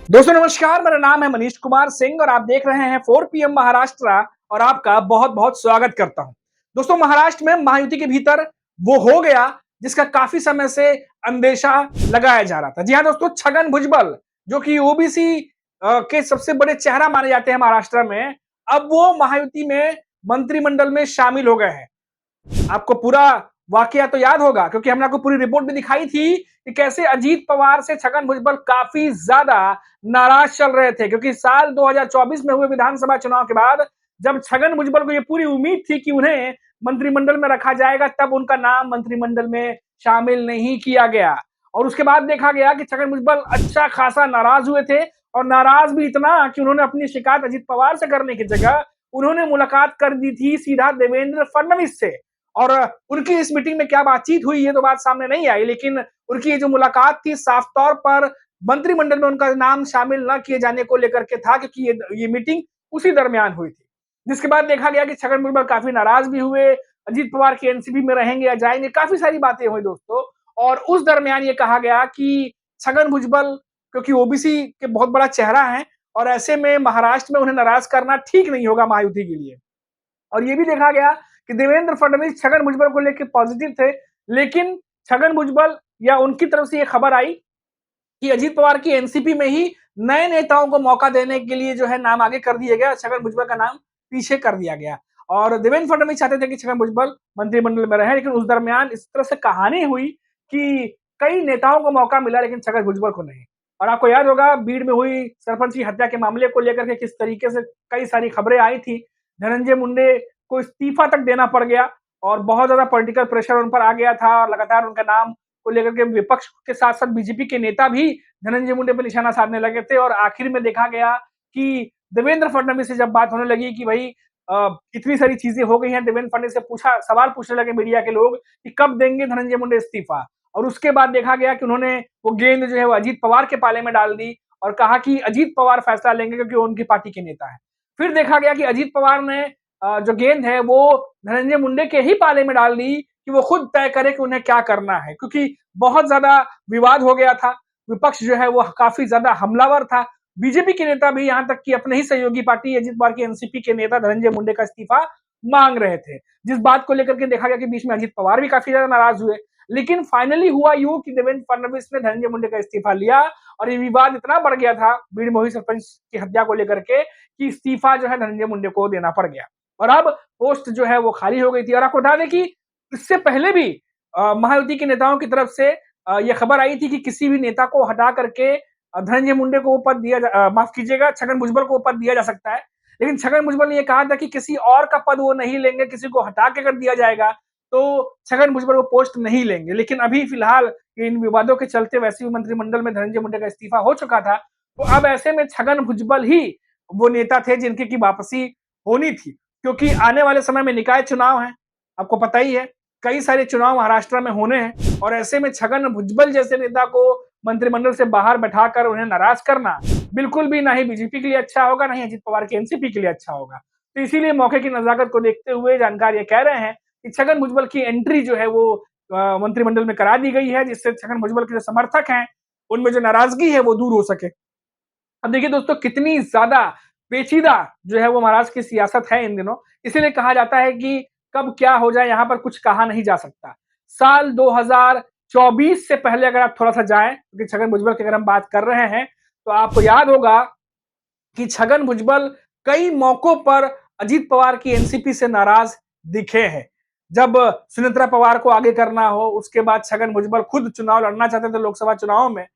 दोस्तों नमस्कार, मेरा नाम है मनीष कुमार सिंह और आप देख रहे हैं 4 PM महाराष्ट्र और आपका बहुत बहुत स्वागत करता हूं। दोस्तों महाराष्ट्र में महायुति के भीतर वो हो गया जिसका काफी समय से अंदेशा लगाया जा रहा था। जी हां दोस्तों, छगन भुजबल जो कि ओबीसी के सबसे बड़े चेहरा माने जाते हैं महाराष्ट्र में, अब वो महायुति में मंत्रिमंडल में शामिल हो गए हैं। आपको पूरा वाकया तो याद होगा क्योंकि हमने आपको पूरी रिपोर्ट भी दिखाई थी कि कैसे अजीत पवार से छगन भुजबल काफी ज्यादा नाराज चल रहे थे, क्योंकि साल 2024 में हुए विधानसभा चुनाव के बाद जब छगन भुजबल को ये पूरी उम्मीद थी कि उन्हें मंत्रिमंडल में रखा जाएगा, तब उनका नाम मंत्रिमंडल में शामिल नहीं किया गया और उसके बाद देखा गया कि छगन भुजबल अच्छा खासा नाराज हुए थे और नाराज भी इतना कि उन्होंने अपनी शिकायत अजीत पवार से करने की जगह उन्होंने मुलाकात कर दी थी सीधा देवेंद्र फडणवीस से। और उनकी इस मीटिंग में क्या बातचीत हुई ये तो बात सामने नहीं आई, लेकिन उनकी ये जो मुलाकात थी साफ तौर पर मंत्रिमंडल में उनका नाम शामिल न किए जाने को लेकर के था, क्योंकि ये मीटिंग उसी दरमियान हुई थी। जिसके बाद देखा गया कि छगन भुजबल काफी नाराज भी हुए, अजीत पवार की एनसीपी में रहेंगे या जाएंगे, काफी सारी बातें हुई दोस्तों। और उस दरमियान ये कहा गया कि छगन भुजबल क्योंकि ओबीसी के बहुत बड़ा चेहरा है और ऐसे में महाराष्ट्र में उन्हें नाराज करना ठीक नहीं होगा महायुति के लिए। और ये भी देखा गया कि देवेंद्र फडणवीस छगन भुजबल को लेकर पॉजिटिव थे, लेकिन छगन भुजबल या उनकी तरफ से ये खबर आई कि अजीत पवार की एनसीपी में ही नए नेताओं को मौका देने के लिए जो है नाम आगे कर दिया गया, छगन भुजबल का नाम पीछे कर दिया गया। और देवेंद्र फडणवीस चाहते थे कि छगन भुजबल मंत्रिमंडल में रहे, लेकिन उस दरमियान इस तरह से कहानी हुई कि कई नेताओं को मौका मिला लेकिन छगन भुजबल को नहीं। और आपको याद होगा बीड़ में हुई सरपंच की हत्या के मामले को लेकर के किस तरीके से कई सारी खबरें आई थी। धनंजय मुंडे को इस्तीफा तक देना पड़ गया और बहुत ज्यादा पॉलिटिकल प्रेशर उन पर आ गया था और लगातार उनका नाम को लेकर के विपक्ष के साथ साथ बीजेपी के नेता भी धनंजय मुंडे पर निशाना साधने लगे थे। और आखिर में देखा गया कि देवेंद्र फडणवीस से जब बात होने लगी कि भाई इतनी सारी चीजें हो गई हैं, देवेंद्र फडणवीस से पूछा सवाल पूछने लगे मीडिया के लोग कि कब देंगे धनंजय मुंडे इस्तीफा। और उसके बाद देखा गया कि उन्होंने वो गेंद जो है वो अजीत पवार के पाले में डाल दी और कहा कि अजीत पवार फैसला लेंगे क्योंकि वो उनकी पार्टी के नेता है। फिर देखा गया कि अजीत पवार ने जो गेंद है वो धनंजय मुंडे के ही पाले में डाल दी कि वो खुद तय करे कि उन्हें क्या करना है, क्योंकि बहुत ज्यादा विवाद हो गया था। विपक्ष जो है वो काफी ज्यादा हमलावर था। बीजेपी के नेता भी यहाँ तक कि अपने ही सहयोगी पार्टी अजीत पवार की एनसीपी के नेता धनंजय मुंडे का इस्तीफा मांग रहे थे, जिस बात को लेकर के देखा गया कि बीच में अजीत पवार भी काफी ज्यादा नाराज हुए। लेकिन फाइनली हुआ यूं कि देवेंद्र फडणवीस ने धनंजय मुंडे का इस्तीफा लिया और ये विवाद इतना बढ़ गया था बीड़ मोही सरपंच की हत्या को लेकर के कि इस्तीफा जो है धनंजय मुंडे को देना पड़ गया और अब पोस्ट जो है वो खाली हो गई थी। और आपको बता दें कि इससे पहले भी महायुति के नेताओं की तरफ से ये खबर आई थी कि किसी भी नेता को हटा करके धनंजय मुंडे को वो पद माफ कीजिएगा, छगन भुजबल को वो पद दिया जा सकता है। लेकिन छगन भुजबल ने ये कहा था कि किसी और का पद वो नहीं लेंगे, किसी को हटा के अगर दिया जाएगा तो छगन भुजबल वो पोस्ट नहीं लेंगे। लेकिन अभी फिलहाल इन विवादों के चलते वैसे भी मंत्रिमंडल में धनंजय मुंडे का इस्तीफा हो चुका था, तो अब ऐसे में छगन भुजबल ही वो नेता थे जिनकी की वापसी होनी थी, क्योंकि आने वाले समय में निकाय चुनाव है, आपको पता ही है, कई सारे चुनाव महाराष्ट्र में होने हैं और ऐसे में छगन भुजबल जैसे नेता को मंत्रिमंडल से बाहर बैठाकर उन्हें नाराज करना बिल्कुल भी ना ही बीजेपी के लिए अच्छा होगा, ना ही अजीत पवार की एनसीपी के लिए अच्छा होगा। तो इसीलिए मौके की नजाकत को देखते हुए जानकार ये कह रहे हैं कि छगन भुजबल की एंट्री जो है वो मंत्रिमंडल में करा दी गई है, जिससे छगन भुजबल के जो समर्थक हैं उनमें जो नाराजगी है वो दूर हो सके। अब देखिए दोस्तों कितनी ज्यादा पेचीदा जो है वो महाराष्ट्र की सियासत है इन दिनों, इसीलिए कहा जाता है कि कब क्या हो जाए यहाँ पर कुछ कहा नहीं जा सकता। साल 2024 से पहले अगर आप थोड़ा सा जाएं, क्योंकि छगन भुजबल की अगर हम बात कर रहे हैं तो आपको याद होगा कि छगन भुजबल कई मौकों पर अजीत पवार की एनसीपी से नाराज दिखे हैं। जब सुनेत्रा पवार को आगे करना हो, उसके बाद छगन भुजबल खुद चुनाव लड़ना चाहते थे लोकसभा चुनाव में,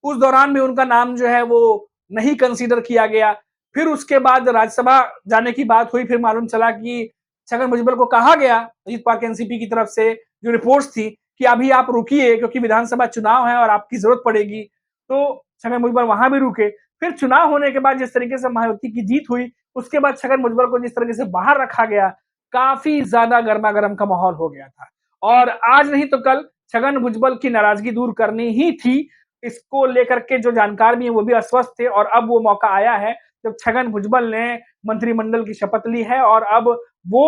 उस दौरान भी उनका नाम जो है वो नहीं कंसीडर किया गया। फिर उसके बाद राज्यसभा जाने की बात हुई, फिर मालूम चला कि छगन भुजबल को कहा गया अजीत पवार के एनसीपी की तरफ से जो रिपोर्ट्स थी कि अभी आप रुकिए क्योंकि विधानसभा चुनाव है और आपकी जरूरत पड़ेगी। तो छगन भुजबल वहां भी रुके। फिर चुनाव होने के बाद जिस तरीके से महायुति की जीत हुई, उसके बाद छगन भुजबल को जिस तरीके से बाहर रखा गया, काफी ज्यादा गर्मा गर्म का माहौल हो गया था। और आज नहीं तो कल छगन भुजबल की नाराजगी दूर करनी ही थी। इसको लेकर के जो जानकार भी हैं वो भी अस्वस्थ थे और अब वो मौका आया है जब छगन भुजबल ने मंत्रिमंडल की शपथ ली है और अब वो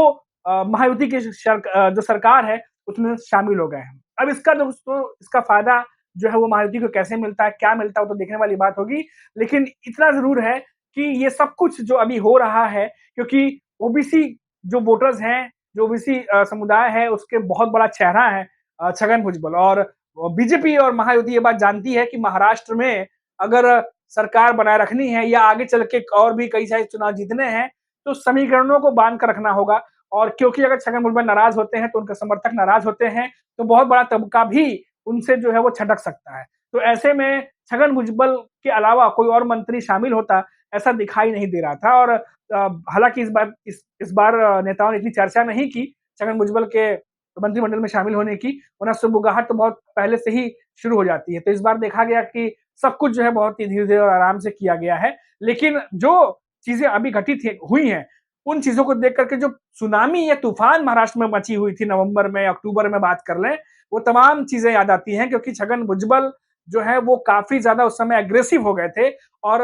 महायुति की जो सरकार है उसमें शामिल हो गए हैं। अब इसका दोस्तों इसका फायदा जो है वो महायुति को कैसे मिलता है, क्या मिलता है, वो तो देखने वाली बात होगी। लेकिन इतना ज़रूर है कि ये सब कुछ जो अभी हो रहा है, क्योंकि ओबीसी जो वोटर्स हैं, जो ओबीसी समुदाय है, उसके बहुत बड़ा चेहरा है छगन भुजबल, और बीजेपी और महायुति ये बात जानती है कि महाराष्ट्र में अगर सरकार बनाए रखनी है या आगे चल के और भी कई सारे चुनाव जीतने हैं, तो समीकरणों को बाँध कर रखना होगा। और क्योंकि अगर छगन भुजबल नाराज़ होते हैं, तो उनके समर्थक नाराज़ होते हैं, तो बहुत बड़ा तबका भी उनसे जो है वो छटक सकता है। तो ऐसे में छगन भुजबल के अलावा कोई और मंत्री शामिल होता, ऐसा दिखाई नहीं दे रहा था। और हालाँकि इस बार नेताओं ने इतनी चर्चा नहीं की छगन भुजबल के मंत्रिमंडल में शामिल होने की, वरना सुगबुगाहट तो बहुत पहले से ही शुरू हो जाती है। तो इस बार देखा गया कि सब कुछ जो है बहुत ही धीरे-धीरे और आराम से किया गया है। लेकिन जो चीज़ें अभी घटित हुई हैं, उन चीज़ों को देख कर के जो सुनामी या तूफ़ान महाराष्ट्र में मची हुई थी नवंबर में, अक्टूबर में बात कर लें, वो तमाम चीज़ें याद आती हैं, क्योंकि छगन भुजबल जो है वो काफ़ी ज़्यादा उस समय एग्रेसिव हो गए थे और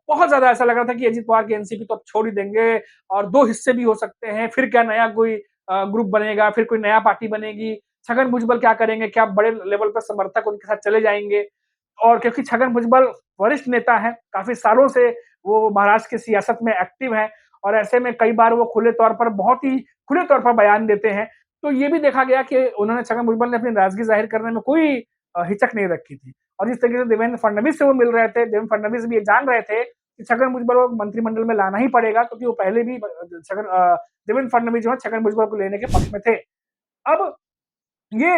बहुत ज़्यादा ऐसा लग रहा था कि अजित पवार की एनसीपी तो अब छोड़ ही देंगे और 2 हिस्से भी हो सकते हैं, फिर क्या नया कोई ग्रुप बनेगा, फिर कोई नया पार्टी बनेगी, छगन भुजबल क्या करेंगे, क्या बड़े लेवल पर समर्थक उनके साथ चले जाएँगे? और क्योंकि छगन भुजबल वरिष्ठ नेता हैं, काफ़ी सालों से वो महाराष्ट्र की सियासत में एक्टिव हैं और ऐसे में कई बार वो खुले तौर पर बहुत ही खुले तौर पर बयान देते हैं। तो ये भी देखा गया कि उन्होंने छगन भुजबल ने अपनी नाराज़गी ज़ाहिर करने में कोई हिचक नहीं रखी थी। और जिस तरीके से देवेंद्र फडणवीस से वो मिल रहे थे, देवेंद्र फडणवीस भी ये जान रहे थे कि छगन भुजबल को मंत्रिमंडल में लाना ही पड़ेगा, क्योंकि वो पहले भी देवेंद्र फडणवीस जो है छगन भुजबल को लेने के पक्ष में थे। अब ये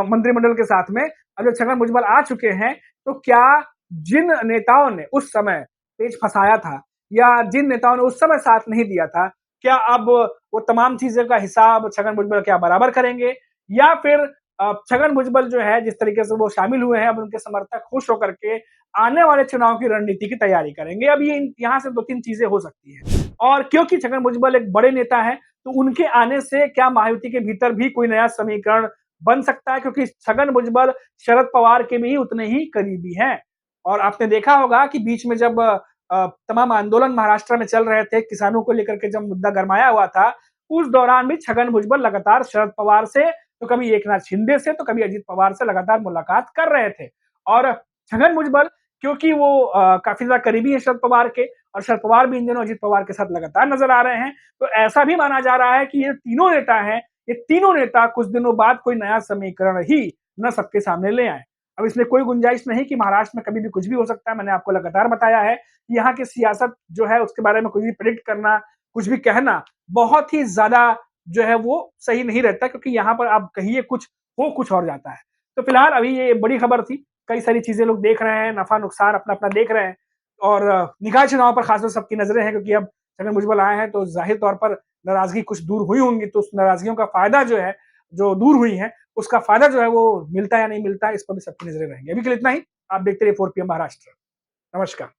मंत्रिमंडल के साथ में अब जब छगन भुजबल आ चुके हैं, तो क्या जिन नेताओं ने उस समय पेच फँसाया था या जिन नेताओं ने उस समय साथ नहीं दिया था, क्या अब वो तमाम चीज़ों का हिसाब छगन भुजबल क्या बराबर करेंगे? या फिर छगन भुजबल जो है जिस तरीके से वो शामिल हुए हैं, अब उनके समर्थक खुश होकर के आने वाले चुनाव की रणनीति की तैयारी करेंगे? अब ये यहाँ से 2-3 चीज़ें हो सकती हैं। और क्योंकि छगन भुजबल एक बड़े नेता हैं, तो उनके आने से क्या महायुति के भीतर भी कोई नया समीकरण बन सकता है, क्योंकि छगन भुजबल शरद पवार के भी उतने ही करीबी हैं। और आपने देखा होगा कि बीच में जब तमाम आंदोलन महाराष्ट्र में चल रहे थे, किसानों को लेकर के जब मुद्दा गरमाया हुआ था, उस दौरान भी छगन भुजबल लगातार शरद पवार से, तो कभी एकनाथ शिंदे से, तो कभी अजित पवार से लगातार मुलाकात कर रहे थे। और छगन भुजबल क्योंकि वो काफ़ी ज़्यादा करीबी हैं शरद पवार के और शरद पवार भी इन दिनों अजित पवार के साथ लगातार नज़र आ रहे हैं, तो ऐसा भी माना जा रहा है कि ये तीनों नेता हैं, ये तीनों नेता कुछ दिनों बाद कोई नया समीकरण ही ना सबके सामने ले आएँ। अब इसमें कोई गुंजाइश नहीं कि महाराष्ट्र में कभी भी कुछ भी हो सकता है। मैंने आपको लगातार बताया है कि यहाँ की सियासत जो है उसके बारे में कुछ भी प्रेडिक्ट करना, कुछ भी कहना बहुत ही ज़्यादा जो है वो सही नहीं रहता, क्योंकि यहाँ पर आप कहिए कुछ, हो कुछ और जाता है। तो फिलहाल अभी ये बड़ी खबर थी, कई सारी चीज़ें लोग देख रहे हैं, नफ़ा-नुकसान अपना-अपना देख रहे हैं और निकाय चुनाव पर खासतौर से सबकी नज़रें हैं, क्योंकि अब छगन भुजबल आए हैं तो ज़ाहिर तौर पर नाराज़गी कुछ दूर हुई होंगी, तो उस नाराज़गियों का फ़ायदा जो है, जो दूर हुई है, उसका फ़ायदा जो है वो मिलता है या नहीं मिलता है, इस पर भी सबकी नज़रें रहेंगी। अभी के लिए इतना ही, आप देखते रहिए 4 पीएम महाराष्ट्र। नमस्कार।